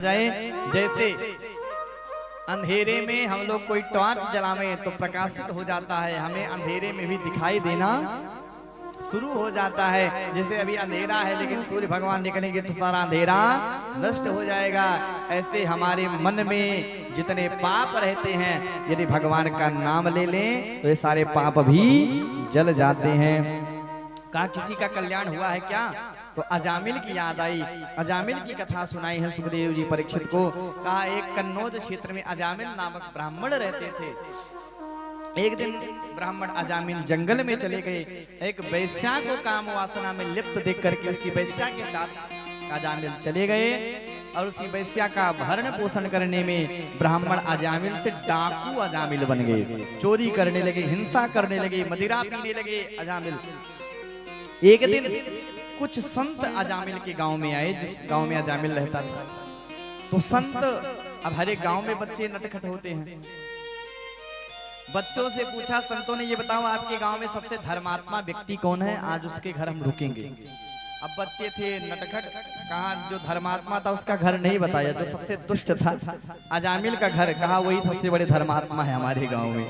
जाए। जैसे अंधेरे में हम लोग कोई टॉर्च जलावे तो प्रकाशित हो जाता है, हमें अंधेरे में भी दिखाई देना शुरू हो जाता है। जैसे अभी अंधेरा है लेकिन सूर्य भगवान निकलेंगे तो सारा अंधेरा नष्ट हो जाएगा। ऐसे हमारे मन में जितने पाप रहते हैं यदि भगवान का नाम ले लें तो ये सारे पाप भी जल जाते हैं। कहा किसी का कल्याण हुआ है क्या? तो अजामिल की याद आई, अजामिल की कथा सुनाई है सुखदेव जी परीक्षित को। कहा एक कन्नौज क्षेत्र में अजामिल नामक ब्राह्मण रहते थे। एक दिन ब्राह्मण अजामिल जंगल में चले गए। एक वैश्या को काम वासना में लिप्त देख करके उसी वैश्या के साथ अजामिल चले गए और उसी वैश्या का भरण पोषण करने में ब्राह्मण अजामिल से डाकू अजामिल बन गए। चोरी करने लगे, हिंसा करने लगे, मदिरा पीने लगे अजामिल। एक दिन कुछ संत अजामिल के गांव में आए, जिस गांव में अजामिल रहता था। तो संत, अब हर एक गांव में बच्चे नटखट होते हैं। बच्चों से पूछा संतों ने, ये बताओ आपके गांव में सबसे धर्मात्मा व्यक्ति कौन है, आज उसके घर हम रुकेंगे। अब बच्चे थे नटखट, कहा जो धर्मात्मा था उसका घर नहीं बताया, जो सबसे दुष्ट था अजामिल का घर, कहा वही सबसे बड़े धर्मात्मा है हमारे गांव में।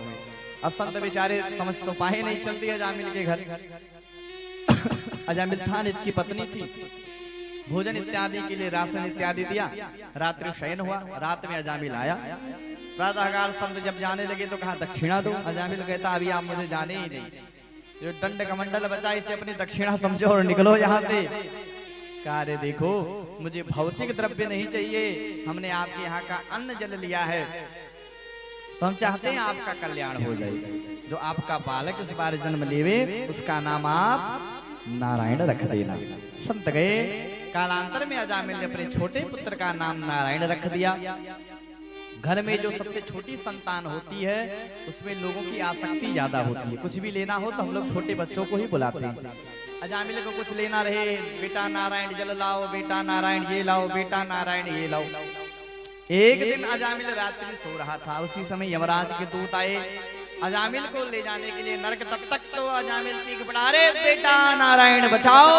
अब संत बेचारे समझ तो पाए नहीं, चलती अजामिल के घर। अजामिल था, इसकी पत्नी थी, भोजन इत्यादि के लिए राशन इत्यादि दिया। रात्रि शयन हुआ, रात में अजामिल आया। प्रातःकाल संत जब जाने लगे तो कहा दक्षिणा दो। अजामिल कहता अभी आप मुझे जाने ही नहीं, जो दंड कमंडल बचा इसे अपनी दक्षिणा समझो और निकलो यहाँ से। कहा रे देखो मुझे भौतिक द्रव्य नहीं चाहिए, हमने आपके यहाँ का अन्न जल लिया है तो हम चाहते हैं आपका कल्याण हो जाए। जो आपका बालक इस बार जन्म लेवे उसका नाम आप नारायण रख देना। संत गए। कालांतर में अजामिल ने अपने छोटे पुत्र का नाम नारायण रख दिया। घर में जो सबसे छोटी संतान होती है उसमें लोगों की आसक्ति ज्यादा होती है। कुछ भी लेना हो तो हम लोग छोटे बच्चों को ही बुलाते हैं। अजामिल को कुछ लेना रहे, बेटा नारायण जल लाओ, बेटा नारायण ये लाओ, बेटा नारायण ये लाओ। एक दिन अजामिल रात्रि सो रहा था, उसी समय यमराज के दूत आए अजामिल को ले जाने के लिए नरक। तब तक तो अजामिल चीख पड़ा, अरे बेटा नारायण बचाओ।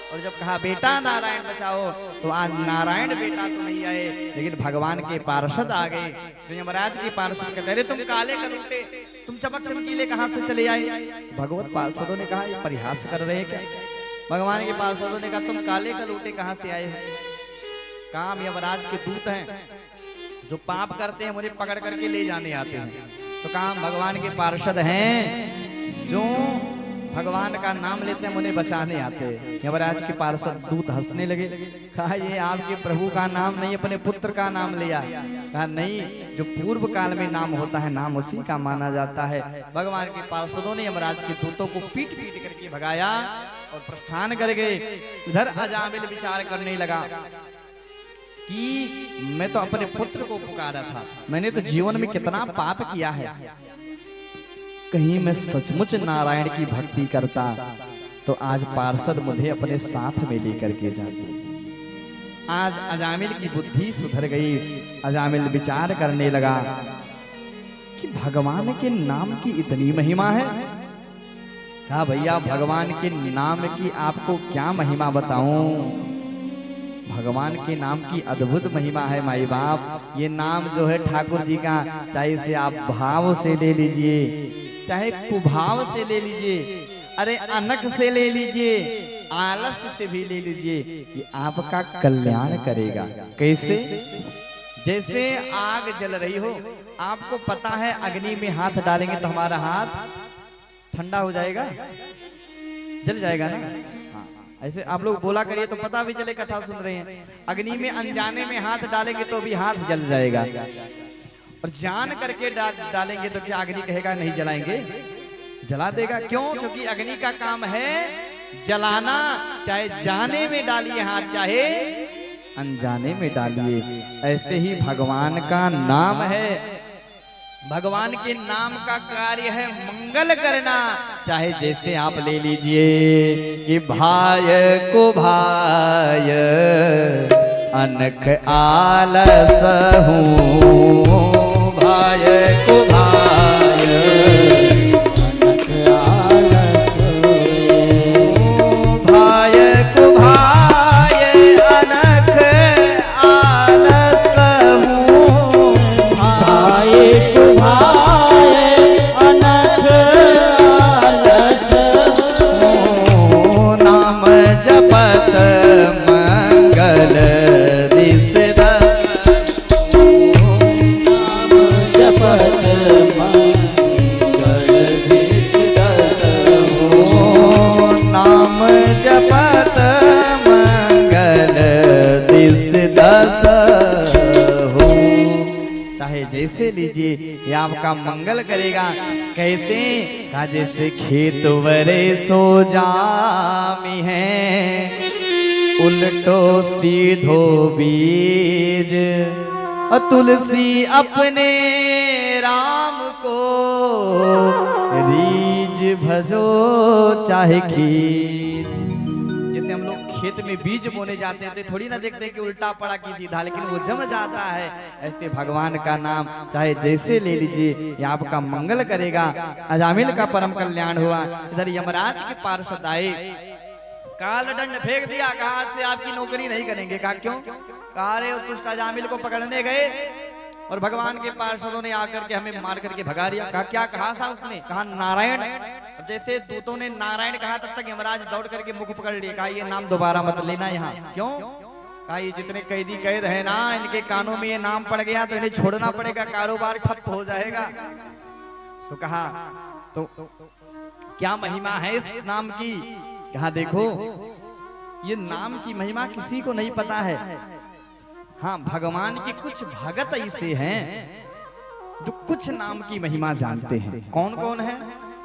और जब कहा बेटा नारायण बचाओ तो आज नारायण बेटा तो नहीं आए, लेकिन भगवान के पार्षद आ गए। तो यमराज के पार्षद कहते अरे तुम काले कलूटे, तुम चमक चमकीले कहां से चले आए? भगवत पार्षदों ने कहा ये परिहास कर रहे हैं क्या? भगवान के पार्षदों ने कहा तुम काले कलूटे कहां से आए हैं? काम यमराज के दूत हैं, जो पाप करते हैं मुझे पकड़ करके ले जाने आते हैं। तो काम भगवान के पार्षद हैं जो भगवान का नाम लेते हैं, उन्हें बचाने आते हैं। यमराज के पार्षद दूत हंसने लगे। कहा ये आपके प्रभु का नाम नहीं, अपने पुत्र का नाम लिया। कहा नहीं, जो पूर्व काल में नाम होता है नाम उसी का माना जाता है। भगवान के पार्षदों ने यमराज के दूतों को पीट पीट करके भगाया और प्रस्थान कर गए। इधर अजामिल विचार करने लगा कि मैं तो अपने पुत्र को पुकारा था, मैंने तो जीवन में कितना पाप किया है, कहीं मैं सचमुच नारायण की भक्ति करता तो आज पार्षद मुझे अपने साथ में लेकर के जाते। आज अजामिल की बुद्धि सुधर गई। अजामिल विचार करने लगा कि भगवान के नाम की इतनी महिमा है। कहा भैया भगवान के नाम की आपको क्या महिमा बताऊं? भगवान के नाम की अद्भुत महिमा है माई बाप। ये नाम जो है ठाकुर जी का, चाहे इसे आप भाव से ले लीजिए, चाहे कुभाव से ले लीजिए, अरे अनख से ले लीजिए, आलस्य से भी ले लीजिए, ये आपका कल्याण करेगा। कैसे? जैसे आग जल रही हो, आपको पता है अग्नि में हाथ डालेंगे तो हमारा हाथ ठंडा हो जाएगा, जल जाएगा ना। ऐसे आप लोग बोला करिए तो पता भी चले कथा सुन रहे हैं। अग्नि में अनजाने में हाथ डालेंगे तो भी हाथ जल जाएगा, और जान करके डालेंगे तो क्या अग्नि कहेगा नहीं जलाएंगे? जला देगा। क्यों? क्योंकि अग्नि का काम है जलाना। चाहे जाने में डालिए हाथ, चाहे अनजाने में डालिए। ऐसे ही भगवान का नाम है, भगवान के नाम का कार्य है मंगल करना। चाहे जैसे आप ले लीजिए कि भाय को भाय अनख आलस हूँ, भाय को भाय अनख आलस हूँ, भाय को भाय अनख आलस रस हो। चाहे जैसे लीजिए ये आपका मंगल करेगा। कैसे? कहा जैसे खेत वरे सो जामी है, उल्टो सीधो बीज, और तुलसी अपने राम को रीज भजो चाहे खींच। जैसे हम लोग खेत में बीज बोने जाते हैं तो थोड़ी ना देखते हैं कि उल्टा पड़ा की सीधा, लेकिन वो जम जाता है। ऐसे भगवान का नाम चाहे जैसे ले लीजिए ये आपका मंगल करेगा। अजामिल का परम कल्याण हुआ। इधर यमराज के पार्षद आए, काल दंड फेंक दिया, कहा से आपकी नौकरी नहीं करेंगे। कहा क्यों? कहा रे दुष्ट अजामिल को पकड़ने गए और भगवान के पार्षदों ने आकर के हमें मार करके भगा दिया। कहा क्या कहा था उसने? कहा नारायण। जैसे दूतों ने नारायण कहा तब तक यमराज दौड़ करके मुख पकड़ लिए। कहा ये नाम दोबारा मत लेना यहाँ। क्यों? कहा ये जितने कैदी कैद है ना, इनके कानों में ये नाम पड़ गया तो इन्हें छोड़ना पड़ेगा, कारोबार ठप हो जाएगा। तो कहा तो क्या महिमा है इस नाम की? कहा देखो ये नाम की महिमा किसी को नहीं पता है। हाँ, भगवान के कुछ भगत ऐसे हैं जो कुछ नाम की महिमा जानते हैं। कौन कौन है?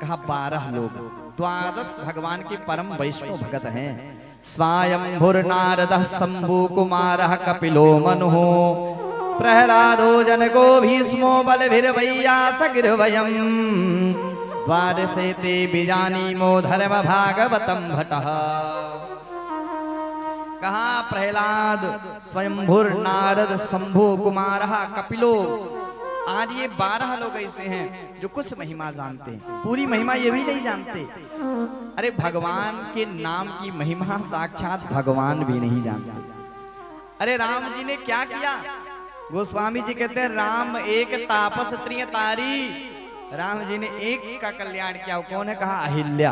कहा 12 लोग। 12 भगवान के परम वैष्णव भगत हैं। स्वयंभुर नारदः शंभु कुमारः कपिलो मनुः, प्रहलादो जनको भीष्मो बलभिर्वैयासगिर्वयम्, द्वादशे ते बीजानीमो धर्म भागवतम भटः। कहा प्रहलाद, स्वयंभुर, नारद, शंभु, कुमारः, कपिलो, आज ये 12 लोग ऐसे हैं जो कुछ महिमा जानते हैं। पूरी महिमा ये भी नहीं जानते। अरे भगवान के नाम की महिमा साक्षात भगवान भी नहीं जानते। अरे राम जी ने क्या किया? गोस्वामी जी कहते हैं राम एक तापस त्रिय तारी। राम जी ने एक का कल्याण किया। वो कौन है? कहा अहिल्या।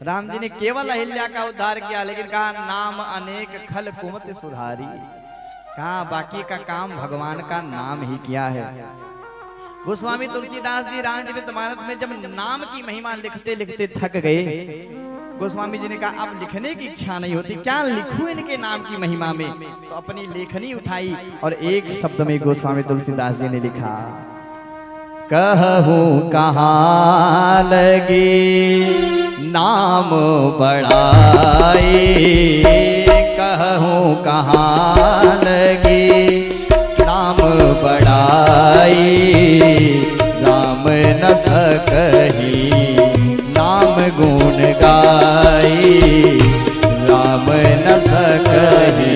राम जी ने केवल अहिल्या का उद्धार किया, लेकिन कहा नाम अनेक खल कुमत सुधारी। कहा बाकी का काम भगवान का नाम ही किया है। गोस्वामी तुलसीदास जी रामचरितमानस में जब नाम की महिमा लिखते लिखते थक गए, गोस्वामी जी ने कहा अब लिखने की इच्छा नहीं होती, क्या लिखूं इनके नाम की महिमा में। तो अपनी लेखनी उठाई और एक शब्द में गोस्वामी तुलसीदास जी ने लिखा, कहूं कहाँ लगी नाम बढ़ाई, कहूं कहाँ लगी नाम बढ़ाई, राम न सकही नाम गुण गाई, राम न सकही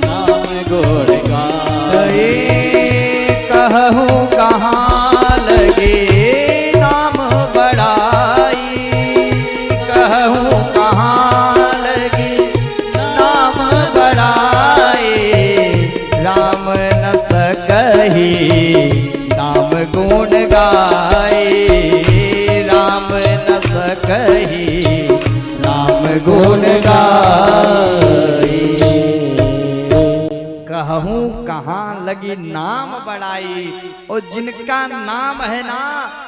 नाम गुण गाई। कहूं कहाँ लगे नाम बढ़ाई, कहूं कहाँ लगे नाम बढ़ाई, राम न सकही नाम गुण गाई, राम न सकही नाम गुण गाई। कहूं कहाँ लगी नाम बढ़ाई, और जिनका नाम है ना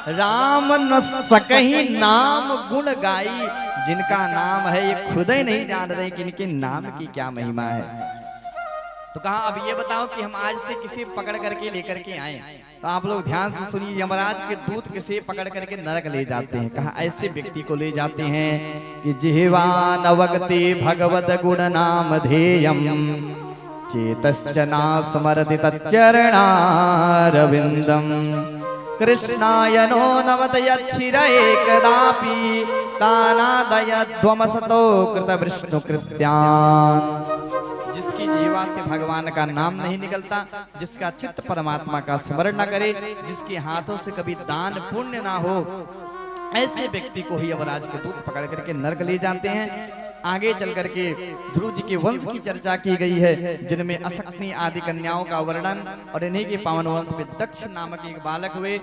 राम न सकही नाम गुण गाई। जिनका नाम है ये खुद ही नहीं जान रहे कि इनके नाम की क्या महिमा है। तो कहा अब ये बताओ कि हम आज से किसे पकड़ करके लेकर के आए। तो आप लोग ध्यान से सुनिए, यमराज के दूत किसे पकड़ करके नरक ले जाते हैं। कहा ऐसे व्यक्ति को ले जाते हैं कि जिह्वा नवगति भगवद गुण नाम ध्येयम, चेतश्चना स्मरति तच्चरणारविंदम, कृष्णायनो नमत यच्छिर एकदापि, तानादयध्वमसतो कृत विष्णु कृत्यान्। जिसकी जीवा से भगवान का नाम नहीं निकलता, जिसका चित्त परमात्मा का स्मरण न करे, जिसके हाथों से कभी दान पुण्य ना हो, ऐसे व्यक्ति को ही यमराज के दूत पकड़ करके नरक ले जाते हैं। आगे चल करके ध्रुव जी के वंश की चर्चा की गई है, जिनमें असक्ति आदि कन्याओं का वर्णन, और इन्हीं के पावन वंश में दक्ष नामक एक बालक हुए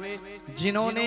जिन्होंने